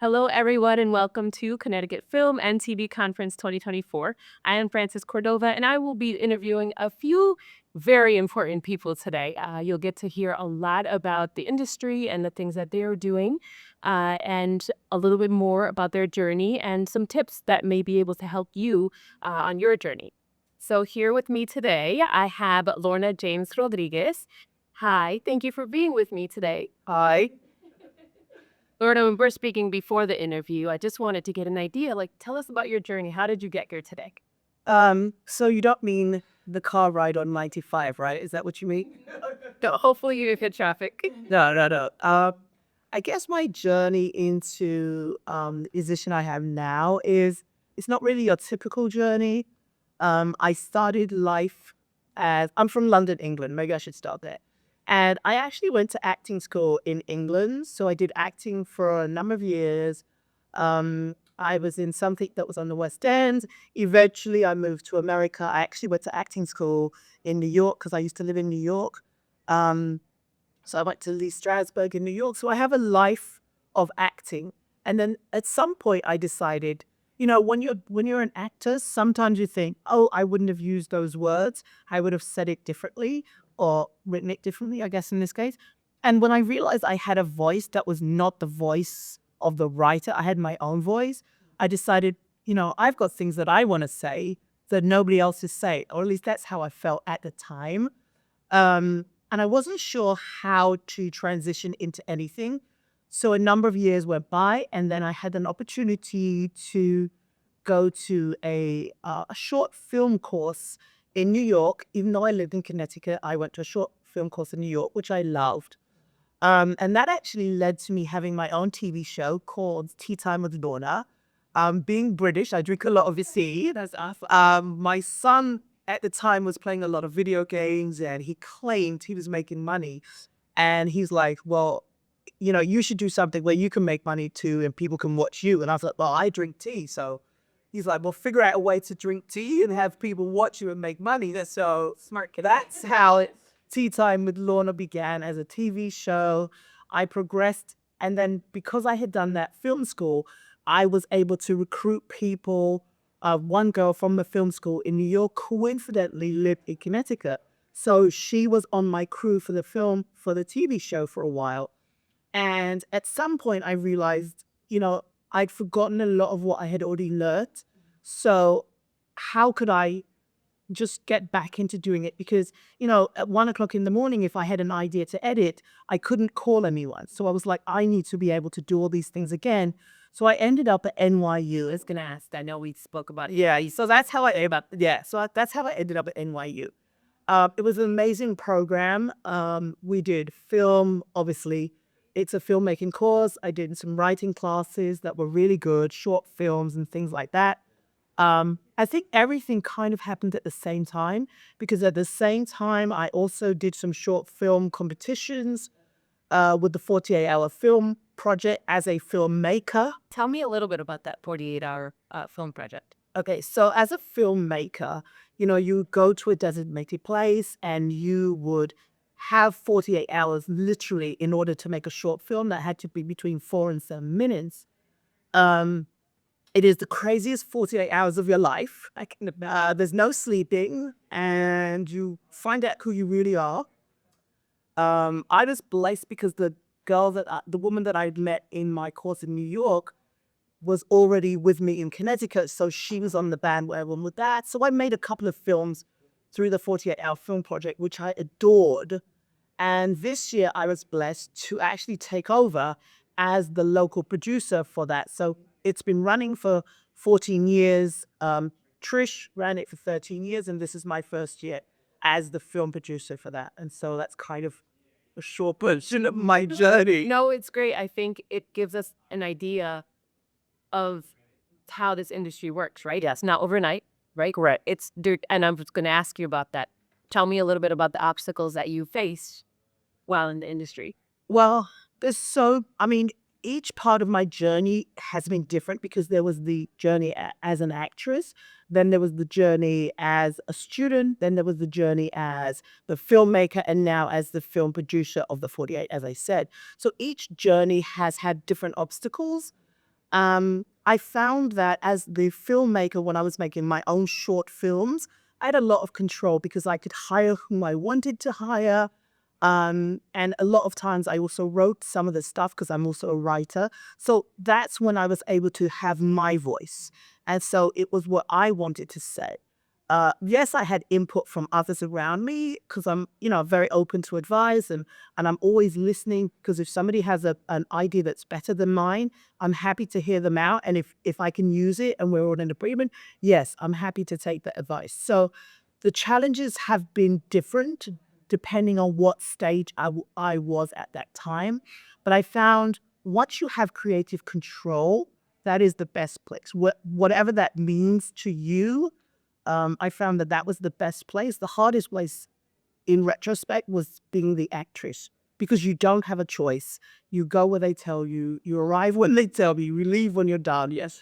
Hello, everyone, and welcome to Connecticut Film and TV Conference 2024. I am Frances Cordova, and I will be interviewing a few very important people today. You'll get to hear a lot about the industry and the things that they're doing, and a little bit more about their journey and some tips that may be able to help you on your journey. So, here with me today, I have Lorna James Rodriguez. Hi, thank you for being with me today. Hi. Lorna, when we're speaking before the interview, I just wanted to get an idea. Like, tell us about your journey. How did you get here today? So you don't mean the car ride on 95, right? Is that what you mean? So hopefully you didn't hit traffic. No, no, no. I guess my journey into the position I have now is it's not really your typical journey. I started life as I'm from London, England. Maybe I should start there. And I actually went to acting school in England. So I did acting for a number of years. I was in something that was on the West End. Eventually, I moved to America. I actually went to acting school in New York because I used to live in New York. Um, so I went to Lee Strasberg in New York. So I have a life of acting. And then at some point, I decided, when you're an actor, sometimes you think, oh, I wouldn't have used those words. I would have said it differently or written it differently, I guess in this case. And when I realized I had a voice that was not the voice of the writer, I had my own voice. I decided, I've got things that I want to say that nobody else is saying, or at least that's how I felt at the time. And I wasn't sure how to transition into anything. So a number of years went by, and then I had an opportunity to go to a short film course in New York. Even though I lived in Connecticut, I went to a short film course in New York, which I loved. And that actually led to me having my own TV show called Tea Time with Lorna. Being British, I drink a lot of tea. That's awesome. My son at the time was playing a lot of video games and he claimed he was making money. And he's like, well, you should do something where you can make money too and people can watch you. And I was like, well, I drink tea. So he's like, well, figure out a way to drink tea and have people watch you and make money. So Smart kid. that's how Tea Time with Lorna began as a TV show. I progressed. And then because I had done that film school, I was able to recruit people. One girl from the film school in New York coincidentally lived in Connecticut. So she was on my crew for the TV show for a while. And at some point, I realized, I'd forgotten a lot of what I had already learned. So how could I just get back into doing it? Because, at 1 o'clock in the morning, if I had an idea to edit, I couldn't call anyone. So I was like, I need to be able to do all these things again. So I ended up at NYU. I was gonna ask. I know we spoke about it. Yeah, so that's how that's how I ended up at NYU. It was an amazing program. We did film, obviously. It's a filmmaking course. I did some writing classes that were really good, short films and things like that. I think everything kind of happened at the same time because at the same time, I also did some short film competitions with the 48-hour film project as a filmmaker. Tell me a little bit about that 48-hour film project. Okay, so as a filmmaker, you go to a designated place and you would have 48 hours literally in order to make a short film that had to be between 4 and 7 minutes. Um, it is the craziest 48 hours of your life. There's no sleeping and you find out who you really are. I was blessed because the woman that I'd met in my course in New York was already with me in Connecticut, so she was on the bandwagon with that. So I made a couple of films through the 48-hour film project, which I adored. And this year I was blessed to actually take over as the local producer for that. So it's been running for 14 years. Trish ran it for 13 years, and this is my first year as the film producer for that. And so that's kind of a short version of my journey. No, it's great. I think it gives us an idea of how this industry works, right? Yes. It's not overnight, right? Correct. It's dirt, and I'm just going to ask you about that. Tell me a little bit about the obstacles that you face while in the industry. Well, each part of my journey has been different because there was the journey as an actress, then there was the journey as a student, then there was the journey as the filmmaker, and now as the film producer of the 48, as I said. So each journey has had different obstacles. I found that as the filmmaker, when I was making my own short films, I had a lot of control because I could hire whom I wanted to hire. And a lot of times I also wrote some of the stuff because I'm also a writer. So that's when I was able to have my voice. And so it was what I wanted to say. Yes, I had input from others around me because I'm, very open to advice and I'm always listening because if somebody has an idea that's better than mine, I'm happy to hear them out. And if I can use it and we're all in agreement, yes, I'm happy to take that advice. So the challenges have been different depending on what stage I was at that time. But I found once you have creative control, that is the best place. Whatever that means to you, I found that that was the best place. The hardest place in retrospect was being the actress because you don't have a choice. You go where they tell you, you arrive when they tell you, you leave when you're done. Yes.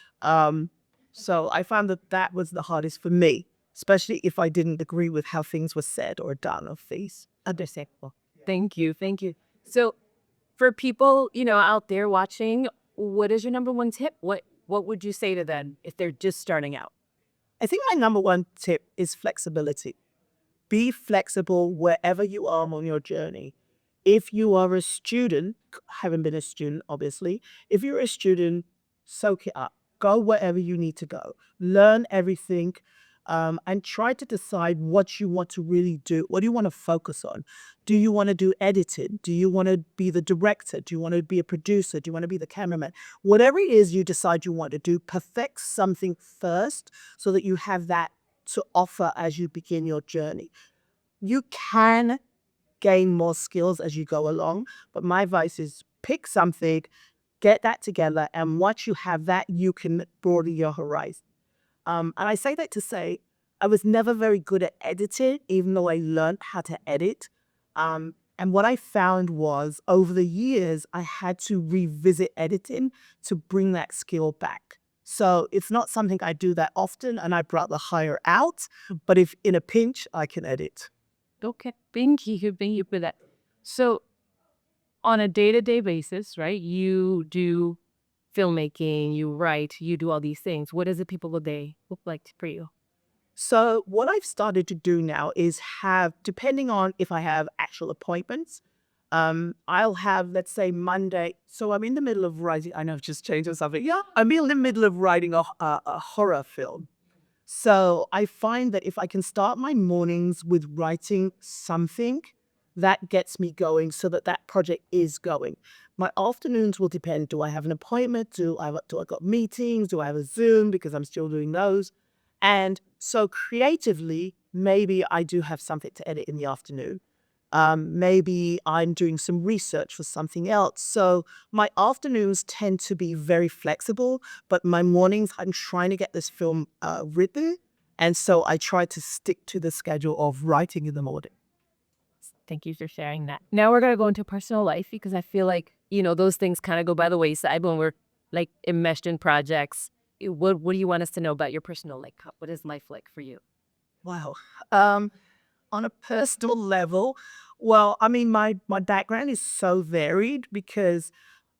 So I found that that was the hardest for me, especially if I didn't agree with how things were said or done of these. Understandable. Thank you. Thank you. So for people, out there watching, what is your number one tip? What would you say to them if they're just starting out? I think my number one tip is flexibility. Be flexible wherever you are on your journey. If you are a student, haven't been a student, obviously, if you're a student, soak it up. Go wherever you need to go. Learn everything and try to decide what you want to really do. What do you want to focus on? Do you want to do editing? Do you want to be the director? Do you want to be a producer? Do you want to be the cameraman? Whatever it is you decide you want to do, perfect something first so that you have that to offer as you begin your journey. You can gain more skills as you go along, but my advice is pick something, get that together, and once you have that, you can broaden your horizon. And I say that to say I was never very good at editing, even though I learned how to edit. And what I found was over the years, I had to revisit editing to bring that skill back. So it's not something I do that often, and I brought the hire out. But if in a pinch, I can edit. Okay. Thank you. Thank you for that. So on a day-to-day basis, right? You do filmmaking, you write, you do all these things. What does a typical day look like for you? So what I've started to do now is have, depending on if I have actual appointments, I'll have, let's say Monday. So I'm in the middle of writing. I know I've just changed or something. Yeah, I'm in the middle of writing a horror film. So I find that if I can start my mornings with writing something, that gets me going so that that project is going. My afternoons will depend. Do I have an appointment? Do I got meetings? Do I have a Zoom? Because I'm still doing those. And so creatively, maybe I do have something to edit in the afternoon. Maybe I'm doing some research for something else. So my afternoons tend to be very flexible, but my mornings, I'm trying to get this film written. And so I try to stick to the schedule of writing in the morning. Thank you for sharing that. Now we're gonna go into personal life because I feel like, those things kind of go by the wayside when we're like enmeshed in projects. What do you want us to know about your personal life? What is life like for you? Wow. On a personal level, well, I mean, my background is so varied because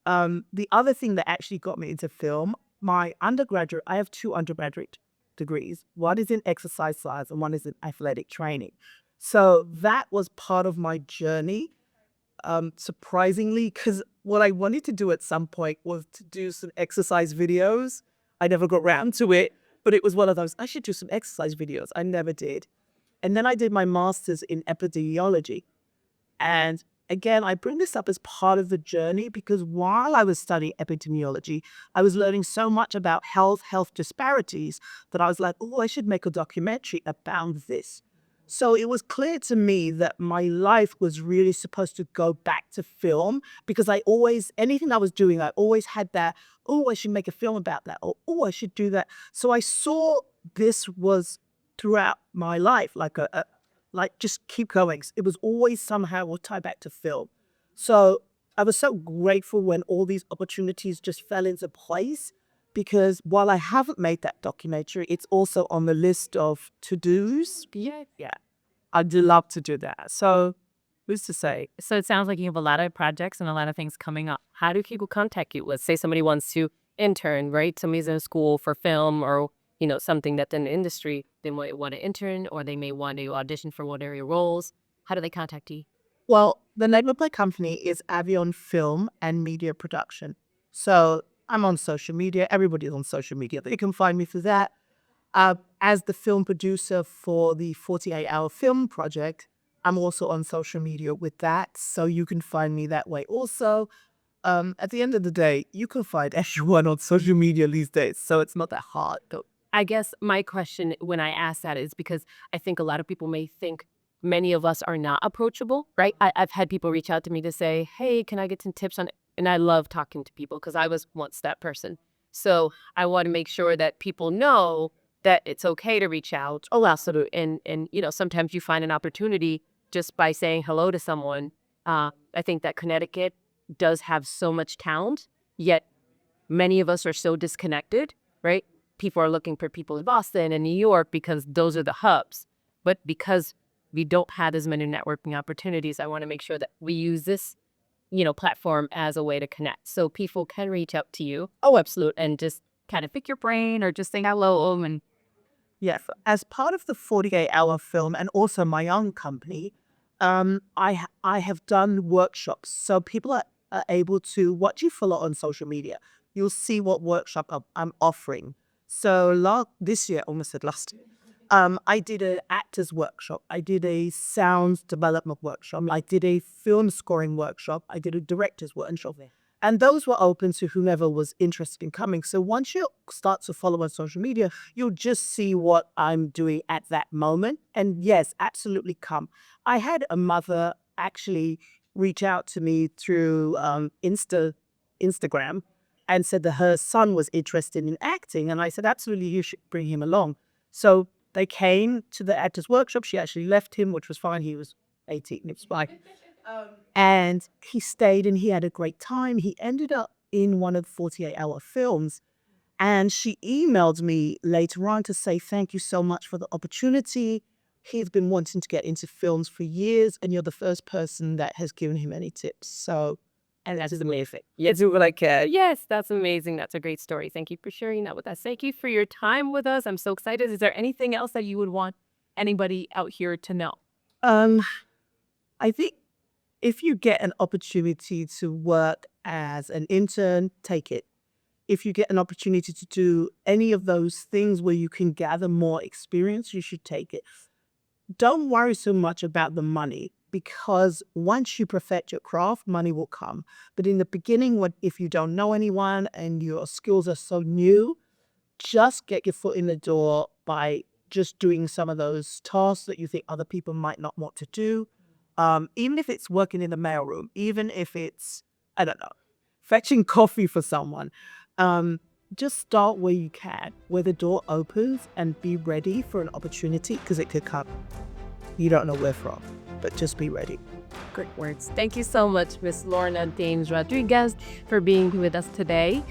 the other thing that actually got me into film, I have two undergraduate degrees. One is in exercise science and one is in athletic training. So that was part of my journey, surprisingly, because what I wanted to do at some point was to do some exercise videos. I never got around to it, but it was one of those, I should do some exercise videos. I never did. And then I did my master's in epidemiology. And again, I bring this up as part of the journey because while I was studying epidemiology, I was learning so much about health disparities that I was like, oh, I should make a documentary about this. So it was clear to me that my life was really supposed to go back to film because anything I was doing, I always had that, oh, I should make a film about that, or oh, I should do that. So I saw this was throughout my life, like just keep going. It was always somehow will tie back to film. So I was so grateful when all these opportunities just fell into place because while I haven't made that documentary, it's also on the list of to-dos. Yeah. Yeah, I'd love to do that. So who's to say? So it sounds like you have a lot of projects and a lot of things coming up. How do people contact you? Let's say somebody wants to intern, right? Somebody's in school for film or, something that's in the industry. They might want to intern or they may want to audition for one area roles. How do they contact you? Well, the name of my company is Avion Film and Media Production. So I'm on social media. Everybody's on social media. You can find me for that. As the film producer for the 48-hour film project, I'm also on social media with that. So you can find me that way also. At the end of the day, you can find everyone on social media these days. So it's not that hard. I guess my question when I ask that is because I think a lot of people may think many of us are not approachable, right? I've had people reach out to me to say, hey, can I get some tips on it? And I love talking to people because I was once that person. So I want to make sure that people know that it's okay to reach out. Oh, absolutely. And sometimes you find an opportunity just by saying hello to someone. I think that Connecticut does have so much talent, yet many of us are so disconnected, right? People are looking for people in Boston and New York because those are the hubs. But because we don't have as many networking opportunities, I want to make sure that we use this, platform as a way to connect. So people can reach out to you. Oh, absolutely. And just kind of pick your brain or just say hello. And Yes, as part of the 48-hour film and also my own company, I have done workshops. So people are able to watch you follow on social media. You'll see what workshop I'm offering. So this year, almost said last year, I did an actors workshop. I did a sound development workshop. I did a film scoring workshop. I did a director's workshop. And those were open to whomever was interested in coming. So once you start to follow on social media, you'll just see what I'm doing at that moment. And yes, absolutely come. I had a mother actually reach out to me through Instagram and said that her son was interested in acting. And I said, absolutely, you should bring him along. So they came to the actors workshop. She actually left him, which was fine. He was 18. It was fine. And he stayed and he had a great time. He ended up in one of the 48-hour films. And she emailed me later on to say, thank you so much for the opportunity. He's been wanting to get into films for years, and you're the first person that has given him any tips. So, and that's amazing. Yes, we were like, yes, that's amazing. That's a great story. Thank you for sharing that with us. Thank you for your time with us. I'm so excited. Is there anything else that you would want anybody out here to know? I think if you get an opportunity to work as an intern, take it. If you get an opportunity to do any of those things where you can gather more experience, you should take it. Don't worry so much about the money, because once you perfect your craft, money will come. But in the beginning, if you don't know anyone and your skills are so new, just get your foot in the door by just doing some of those tasks that you think other people might not want to do. Even if it's working in the mailroom, even if it's, I don't know, fetching coffee for someone, just start where you can, where the door opens, and be ready for an opportunity because it could come. You don't know where from, but just be ready. Great words. Thank you so much, Miss Lorna James Rodriguez, for being with us today.